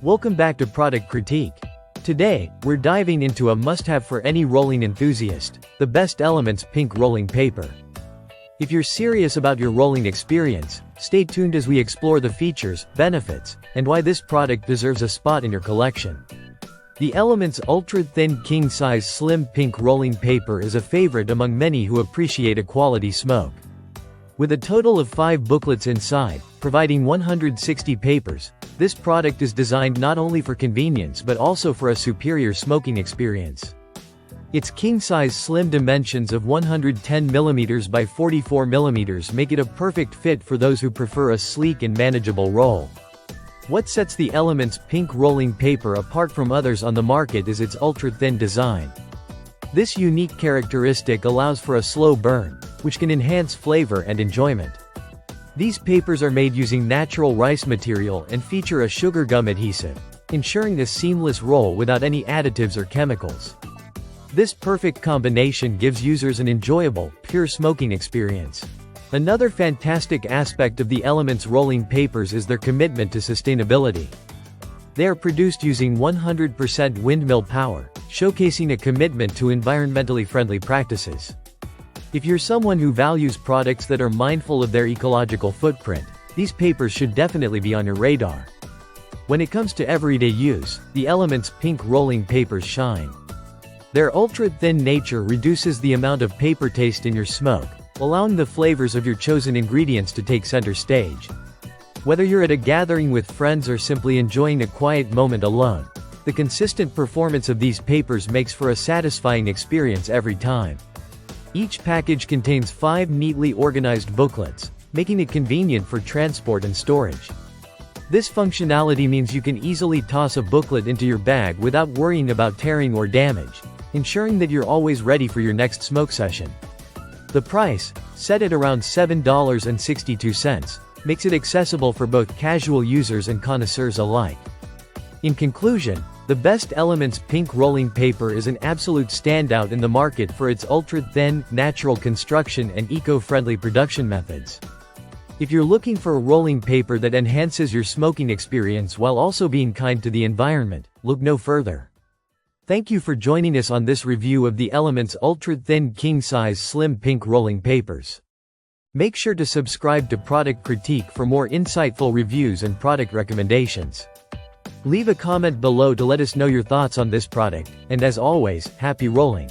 Welcome back to Product Critique. Today, we're diving into a must-have for any rolling enthusiast, the Best Elements Pink Rolling Paper. If you're serious about your rolling experience, stay tuned as we explore the features, benefits, and why this product deserves a spot in your collection. The Elements Ultra Thin King Size Slim Pink Rolling Paper is a favorite among many who appreciate a quality smoke. With a total of 5 booklets inside, providing 160 papers, this product is designed not only for convenience but also for a superior smoking experience. Its king-size slim dimensions of 110mm by 44mm make it a perfect fit for those who prefer a sleek and manageable roll. What sets the Elements Pink Rolling Paper apart from others on the market is its ultra-thin design. This unique characteristic allows for a slow burn, which can enhance flavor and enjoyment. These papers are made using natural rice material and feature a sugar gum adhesive, ensuring a seamless roll without any additives or chemicals. This perfect combination gives users an enjoyable, pure smoking experience. Another fantastic aspect of the Elements rolling papers is their commitment to sustainability. They are produced using 100% windmill power, showcasing a commitment to environmentally friendly practices. If you're someone who values products that are mindful of their ecological footprint, these papers should definitely be on your radar. When it comes to everyday use, the Elements Pink Rolling Papers shine. Their ultra-thin nature reduces the amount of paper taste in your smoke, allowing the flavors of your chosen ingredients to take center stage. Whether you're at a gathering with friends or simply enjoying a quiet moment alone, the consistent performance of these papers makes for a satisfying experience every time. Each package contains 5 neatly organized booklets, making it convenient for transport and storage. This functionality means you can easily toss a booklet into your bag without worrying about tearing or damage, ensuring that you're always ready for your next smoke session. The price, set at around $7.62, makes it accessible for both casual users and connoisseurs alike. In conclusion, the Best Elements Pink Rolling Paper is an absolute standout in the market for its ultra-thin, natural construction and eco-friendly production methods. If you're looking for a rolling paper that enhances your smoking experience while also being kind to the environment, look no further. Thank you for joining us on this review of the Elements Ultra-Thin King-Size Slim Pink Rolling Papers. Make sure to subscribe to Product Critique for more insightful reviews and product recommendations. Leave a comment below to let us know your thoughts on this product, and as always, happy rolling!